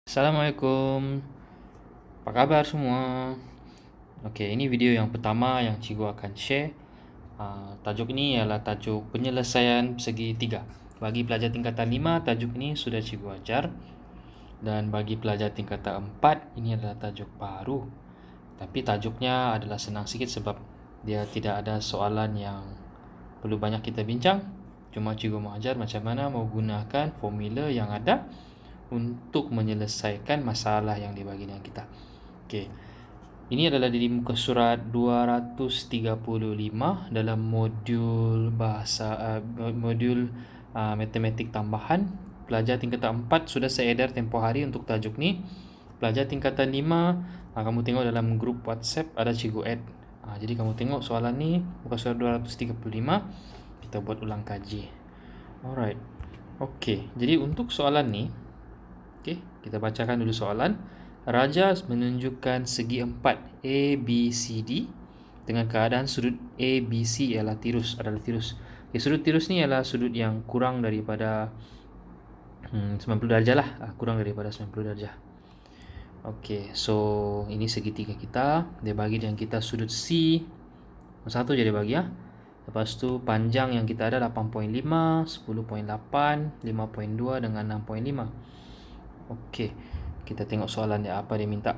Assalamualaikum, apa kabar semua? Okey, ini video yang pertama yang cikgu akan share. Tajuk ini ialah tajuk penyelesaian segi tiga. Bagi pelajar tingkatan 5, tajuk ini sudah cikgu ajar. Dan bagi pelajar tingkatan 4, ini adalah tajuk baru. Tapi tajuknya adalah senang sikit sebab dia tidak ada soalan yang perlu banyak kita bincang. Cuma cikgu mau ajar macam mana menggunakan formula yang ada untuk menyelesaikan masalah yang dibagi dengan kita. Okey. Ini adalah di muka surat 235 dalam modul matematik tambahan. Pelajar tingkatan 4 sudah saya edar tempoh hari untuk tajuk ni. Pelajar tingkatan 5, kamu tengok dalam grup WhatsApp ada cikgu add. Jadi kamu tengok soalan ni muka surat 235, kita buat ulang kaji. Alright. Okey, jadi untuk soalan ni, okey, kita bacakan dulu soalan. Raja menunjukkan segi empat ABCD dengan keadaan sudut ABC adalah tirus. Okay, sudut tirus ni adalah sudut yang kurang daripada 90 darjah lah, kurang daripada 90 darjah. Okey, so ini segitiga kita. Dia bagi dengan kita sudut C. Satu je dia bagi ya. Lepas tu panjang yang kita ada 8.5, 10.8, 5.2 dengan 6.5. Okey, kita tengok soalan dia, apa dia minta.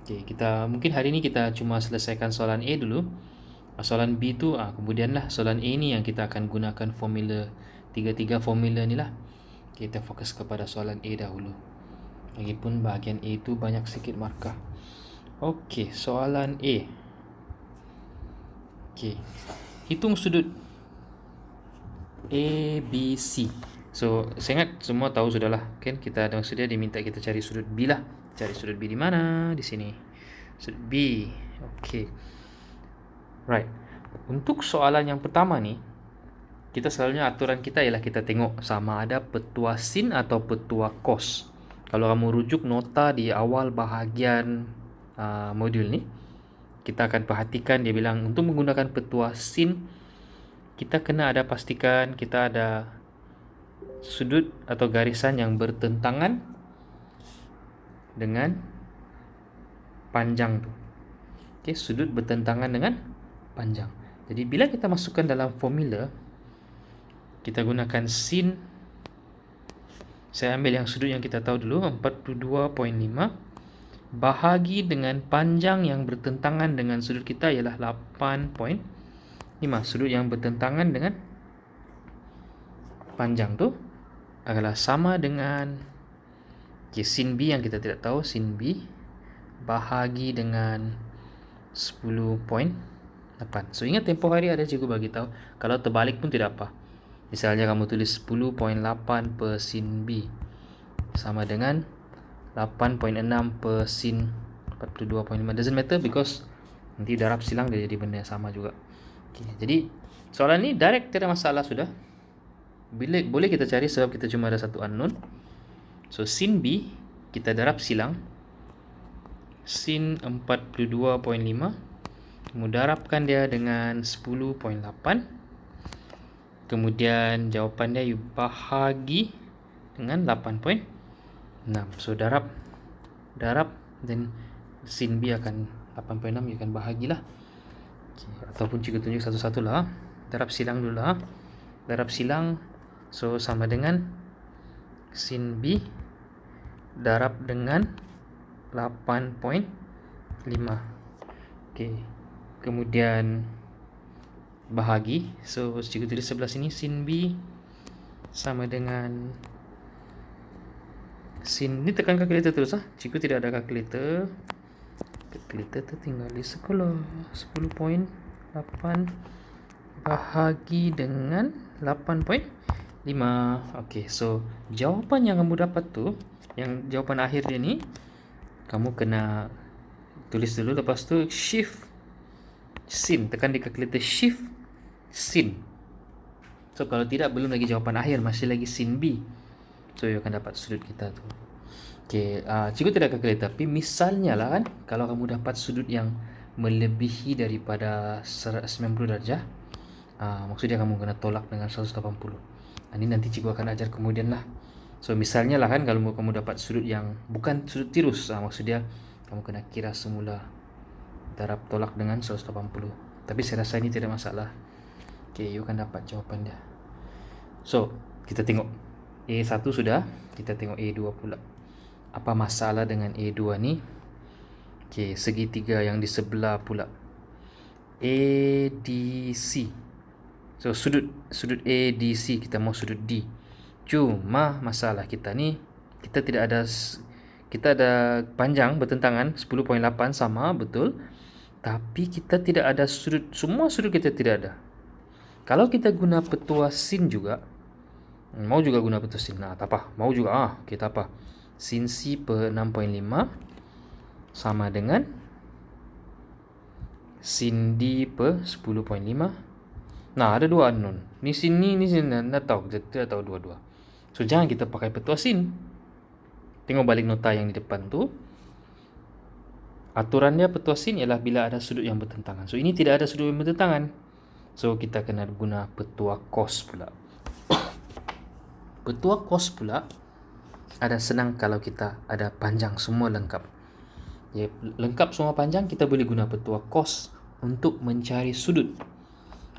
Okey, kita mungkin hari ni kita cuma selesaikan soalan A dulu. Soalan B tu kemudianlah soalan A ni yang kita akan gunakan formula tiga formula ni lah. Okay, kita fokus kepada soalan A dahulu. Lagipun bahagian A tu banyak sikit markah. Okey, soalan A. Okey, hitung sudut ABC. So, saya ingat semua tahu sudahlah, kan? Kita ada maksud dia diminta kita cari sudut B lah. Cari sudut B di mana? Di sini. Sudut B. Okey. Right. Untuk soalan yang pertama ni, kita selalunya aturan kita ialah kita tengok sama ada petua sin atau petua cos. Kalau kamu rujuk nota di awal bahagian modul ni, kita akan perhatikan dia bilang untuk menggunakan petua sin, kita kena ada pastikan kita ada sudut atau garisan yang bertentangan dengan panjang tu. Okey, sudut bertentangan dengan panjang. Jadi bila kita masukkan dalam formula, kita gunakan sin. Saya ambil yang sudut yang kita tahu dulu, 42.5 bahagi dengan panjang yang bertentangan dengan sudut kita ialah 8.5. Sudut yang bertentangan dengan panjang tu adalah sama dengan sin B yang kita tidak tahu, sin B bahagi dengan 10.8. So ingat tempoh hari ada cikgu bagi tahu. Kalau terbalik pun tidak apa. Misalnya kamu tulis 10.8 per sin B sama dengan 8.6 per sin 42.5. Doesn't matter because nanti darab silang dia jadi benda yang sama juga. Okay, jadi soalan ni direct, tidak masalah sudah. Boleh kita cari sebab kita cuma ada satu unknown. So sin B kita darab silang sin 42.5, kamu darabkan dia dengan 10.8. Kemudian jawapan dia you bahagi dengan 8.6. So darab dan sin B akan 8.6, you akan bahagilah. Okay, ataupun cikgu tunjuk satu-satu lah. Darab silang dulu lah. Darab silang, so sama dengan sin B darab dengan 8.5. Okay, kemudian bahagi. So cikgu tulis sebelah sini sin B sama dengan sin, ni tekan kalkulator terus Cikgu tidak ada kalkulator. Kalkulator tertinggal di sekolah. 10.8 bahagi dengan 8.5. Okey, so jawapan yang kamu dapat tu, yang jawapan akhir dia ni, kamu kena tulis dulu. Lepas tu shift sin, tekan di kalkulator shift sin. So kalau tidak, belum lagi jawapan akhir, masih lagi sin B. So you akan dapat sudut kita tu. Okey, cikgu tidak kalkulator, tapi misalnya lah kan, kalau kamu dapat sudut yang melebihi daripada 90 darjah, maksudnya kamu kena tolak dengan 180. Ini nanti cikgu akan ajar kemudian lah. So misalnya lah kan, kalau kamu dapat sudut yang bukan sudut tirus, maksud dia kamu kena kira semula darab tolak dengan 180. Tapi saya rasa ini tidak masalah. Okay, you akan dapat jawapan dia. So kita tengok A1 sudah, kita tengok A2 pula. Apa masalah dengan A2 ni? Okay, segitiga yang di sebelah pula, ADC. So sudut ADC, kita mau sudut D. Cuma masalah kita ni, kita ada panjang bertentangan 10.8 sama betul, tapi kita tidak ada sudut, semua sudut kita tidak ada. Kalau kita guna petua sin juga, mau juga guna petua sin, nah tak apa, mau juga kita apa, sin C per 6.5 sama dengan sin D per 10.5. Nah, ada dua unknown. Ni sin ni sin, nak tahu, kita tahu dua-dua. So jangan kita pakai petua sin. Tengok balik nota yang di depan tu. Aturan dia petua sin ialah bila ada sudut yang bertentangan. So ini tidak ada sudut yang bertentangan. So kita kena guna petua cos pula. Petua cos pula ada senang kalau kita ada panjang semua lengkap. Ya, lengkap semua panjang, kita boleh guna petua cos untuk mencari sudut.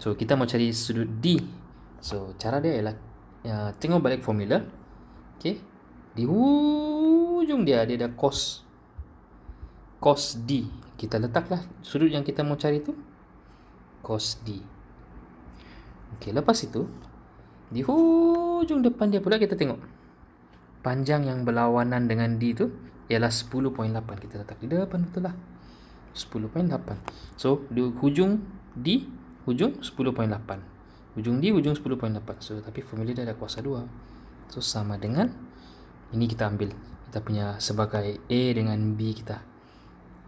So kita mau cari sudut D. So cara dia ialah tengok balik formula. Okay, di hujung dia ada cos D. Kita letaklah sudut yang kita mau cari tu cos D. Okay, lepas itu di hujung depan dia pula kita tengok panjang yang berlawanan dengan D tu ialah 10.8. Kita letak di depan betul lah, 10.8. So di hujung D, hujung 10.8, hujung D, hujung 10.8. So tapi formula dia ada kuasa 2. So sama dengan ini, kita ambil kita punya sebagai A dengan B kita,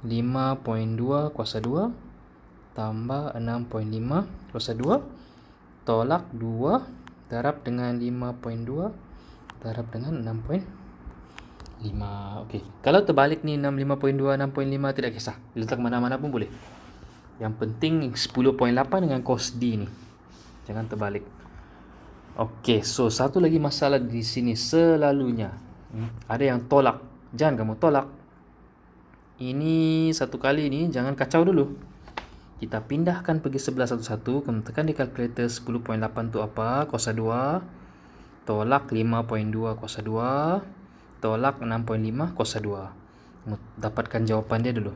5.2 kuasa 2 tambah 6.5 kuasa 2 tolak 2 darab dengan 5.2 darab dengan 6.5. Okey, kalau terbalik ni 5.2 6.5 tidak kisah, letak mana-mana pun boleh. Yang penting 10.8 dengan cos D ni, jangan terbalik. Okey, so satu lagi masalah di sini selalunya ada yang tolak. Jangan kamu tolak. Ini satu kali ni jangan kacau dulu. Kita pindahkan pergi sebelah satu-satu. Kamu tekan di kalkulator 10.8 tu apa? Kuasa 2 tolak 5.2 kuasa 2 tolak 6.5 kuasa 2. Kamu dapatkan jawapan dia dulu.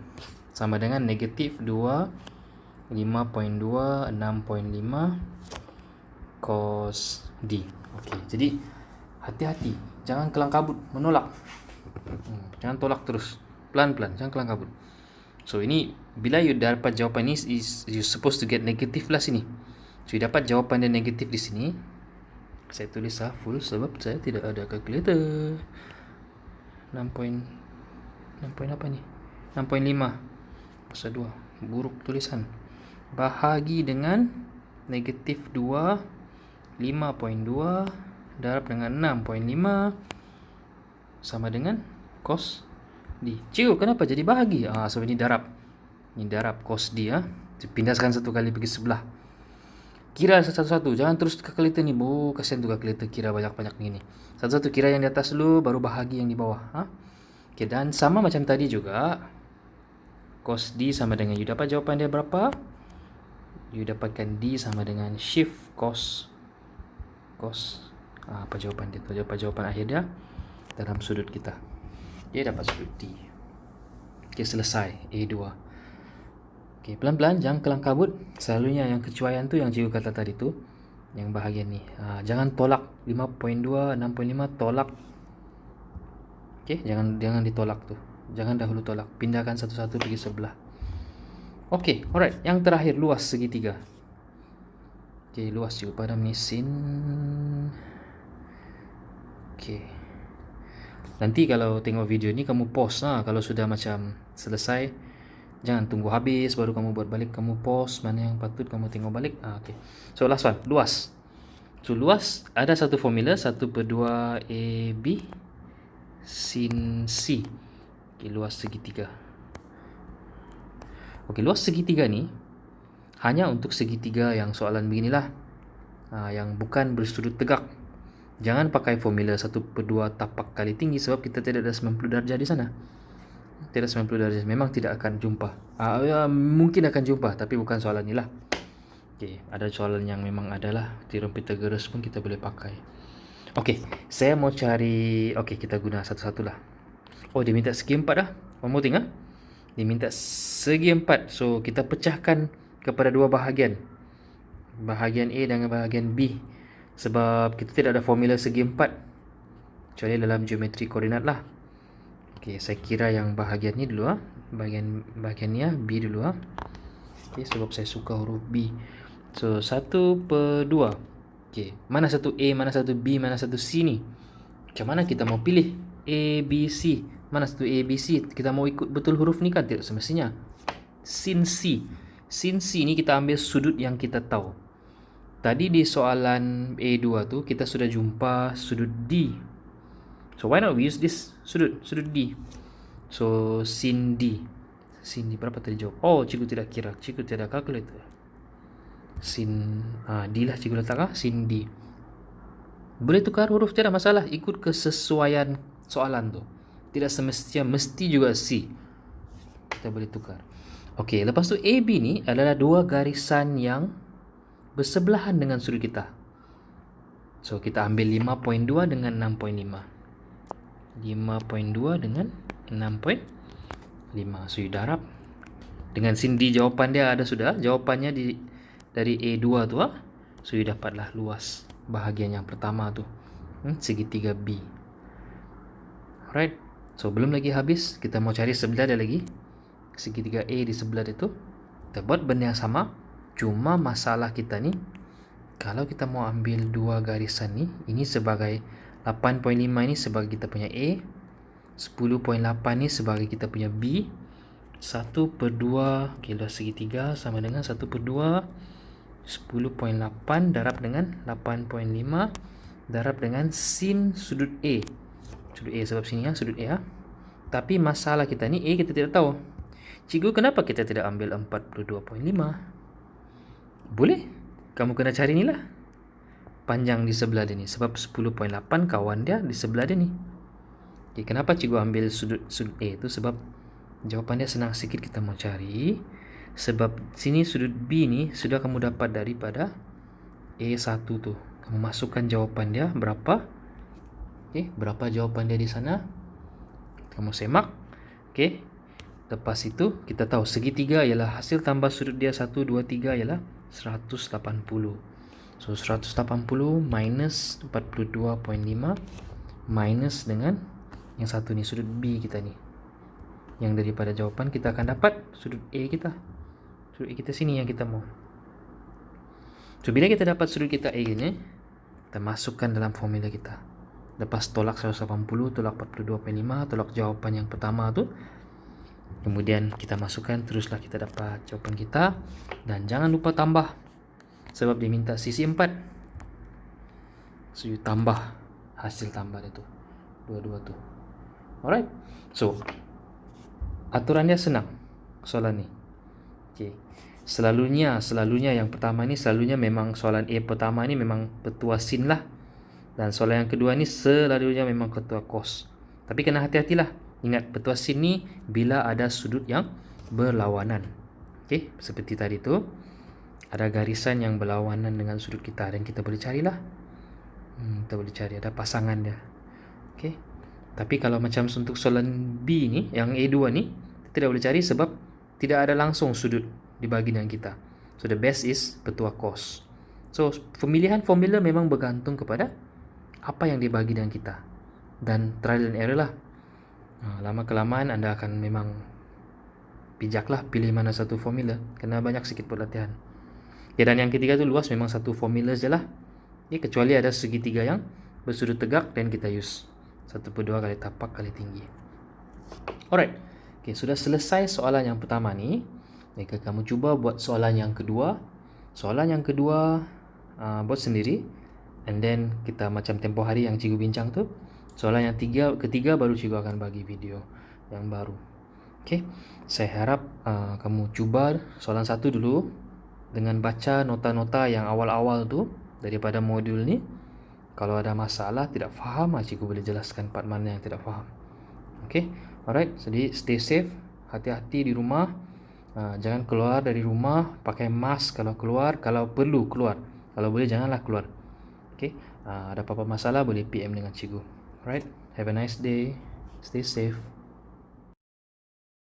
Sama dengan negatif 2 5.2 6.5 cos D. Okey, jadi hati-hati, jangan kelang kabut menolak. Jangan tolak terus, pelan-pelan, jangan kelang kabut. So ini bila you dapat jawapan ni, you supposed to get negatif lah sini. So you dapat jawapan dia negatif di sini. Saya tulis full sebab saya tidak ada kalkulator. 6 apa ni? 6.5 kuasa 2. Buruk tulisan. Bahagi dengan negatif 2 5.2 darab dengan 6.5 sama dengan cos D. Cikgu, kenapa jadi bahagi? Sebab ini darab. Ini darab cos D. Pindahkan satu kali pergi sebelah. Kira satu-satu. Jangan terus kalkulator ni. Kasihan tu kalkulator kira banyak-banyak ni. Satu-satu kira yang di atas dulu, baru bahagi yang di bawah. Okay, dan sama macam tadi juga. Cos D sama dengan, you dapat jawapan dia berapa? You dapatkan D sama dengan shift cos. Apa jawapan dia tu? Jawapan akhir dia dalam sudut kita. Dia dapat sudut D. Okay, selesai A2. Okay, pelan-pelan, jangan kelang kabut. Selalunya yang kecuaian tu yang cikgu kata tadi tu, yang bahagian ni. Jangan tolak 5.2 6.5 tolak. Okay, jangan ditolak tu. Jangan dahulu tolak. Pindahkan satu-satu pergi sebelah. Okay, alright. Yang terakhir, luas segitiga. Okay, luas juga pada mesin. Okay. Nanti kalau tengok video ni kamu pause kalau sudah macam selesai. Jangan tunggu habis baru kamu buat balik. Kamu pause mana yang patut kamu tengok balik. Okay. So last one, luas. So luas ada satu formula, 1/2 AB sin C. Okay, luas segitiga. Okay, luas segitiga ni hanya untuk segitiga yang soalan beginilah. Yang bukan bersudut tegak. Jangan pakai formula 1/2 tapak kali tinggi sebab kita tidak ada 90 darjah di sana. Tidak 90 darjah. Memang tidak akan jumpa. Mungkin akan jumpa, tapi bukan soalan ni lah. Okay, ada soalan yang memang adalah teorem Pythagoras pun kita boleh pakai. Okay, saya mau cari. Okay, kita guna satu-satu lah. Oh, dia minta segi 4 dah. One more thing ah. Dia minta segi 4. So, kita pecahkan kepada dua bahagian. Bahagian A dengan bahagian B. Sebab kita tidak ada formula segi 4 kecuali dalam geometri koordinat lah. Okay, saya kira yang bahagian ni dulu bahagian ni B dulu Okay, sebab saya suka huruf B. So 1/2. Okay, mana satu A, mana satu B, mana satu C ni? Macam mana kita mau pilih A, B, C? Mana satu A, B, C? Kita mau ikut betul huruf ni kan? Tidak semestinya. Sin C. Sin C ni kita ambil sudut yang kita tahu. Tadi di soalan A2 tu kita sudah jumpa sudut D. So why not we use this sudut D. So sin D. Sin D berapa tadi jawab? Oh, cikgu tidak kira. Cikgu tidak calculator. Sin D lah cikgu letak sin D. Boleh tukar huruf, tidak masalah. Ikut kesesuaian soalan tu. Tidak semestinya mesti juga C. Kita boleh tukar. Okey, lepas tu AB ni adalah dua garisan yang bersebelahan dengan sudut kita. So kita ambil 5.2 dengan 6.5. 5.2 dengan 6.5. So you darab. Dengan sin D jawapan dia ada sudah. Jawapannya dari A2 tu So you dapatlah luas bahagian yang pertama tu. Segitiga B. Alright. So belum lagi habis. Kita mau cari sebelah dia lagi. Segitiga A di sebelah dia tu. Kita buat benda yang sama. Cuma masalah kita ni, kalau kita mau ambil dua garisan ni, ini sebagai 8.5 ni sebagai kita punya A, 10.8 ni sebagai kita punya B, 1/2 kilo segitiga sama dengan 1/2 10.8 darab dengan 8.5 darab dengan sin sudut A. Sudut A sebab sini sudut A Tapi masalah kita ni A kita tidak tahu. Cikgu, kenapa kita tidak ambil 42.5? Boleh. Kamu kena cari ni lah. Panjang di sebelah dia ni. Sebab 10.8 kawan dia di sebelah dia ni. Okay, kenapa cikgu ambil sudut A tu? Sebab jawapan dia senang sikit kita mau cari. Sebab sini sudut B ni sudah kamu dapat daripada A1 tu. Kamu masukkan jawapan dia berapa. Okay, berapa jawapan dia di sana. Kamu semak. Okay. Lepas itu kita tahu segitiga ialah hasil tambah sudut dia 1, 2, 3 ialah 180. So 180 minus 42.5 minus dengan yang satu ni sudut B kita ni. Yang daripada jawapan kita akan dapat sudut A kita. Sudut A kita sini yang kita mau. So bila kita dapat sudut kita A ni, kita masukkan dalam formula kita. Lepas tolak 180, tolak 42.5, tolak jawapan yang pertama tu. Kemudian kita masukkan, teruslah kita dapat jawapan kita. Dan jangan lupa tambah. Sebab dia minta sisi 4. So you tambah hasil tambah dia tu. Dua-dua tu. Alright. So aturan dia senang soalan ni. Okay. Selalunya yang pertama ni selalunya memang soalan A pertama ni memang ketua sin lah. Dan soalan yang kedua ni selalunya memang ketua cos. Tapi kena hati-hatilah. Ingat, petua sin ni bila ada sudut yang berlawanan. Okey, seperti tadi tu ada garisan yang berlawanan dengan sudut kita dan kita boleh carilah. Kita boleh cari ada pasangan dia. Okey. Tapi kalau macam untuk soalan B ni, yang A2 ni, kita tidak boleh cari sebab tidak ada langsung sudut di bahagian kita. So the best is petua cos. So pemilihan formula memang bergantung kepada apa yang dibagi dengan kita. Dan trial and error lah. Lama kelamaan anda akan memang bijaklah pilih mana satu formula. Kena banyak sikit buat latihan. Ya, dan yang ketiga tu luas memang satu formula je lah. Ya, kecuali ada segitiga yang bersudut tegak dan kita use 1/2 kali tapak kali tinggi. Alright. Okay, sudah selesai soalan yang pertama ni. Jika kamu cuba buat soalan yang kedua. Soalan yang kedua buat sendiri. And then kita macam tempoh hari yang cikgu bincang tu. Soalan yang ketiga baru cikgu akan bagi video yang baru. Okay. Saya harap kamu cuba soalan 1 dulu dengan baca nota-nota yang awal-awal tu daripada modul ni. Kalau ada masalah, tidak faham, cikgu boleh jelaskan part mana yang tidak faham. Okay, alright. Jadi stay safe, hati-hati di rumah. Jangan keluar dari rumah, pakai mask kalau keluar, kalau perlu keluar. Kalau boleh janganlah keluar. Okay, ada apa-apa masalah boleh PM dengan cikgu. Alright, have a nice day, stay safe.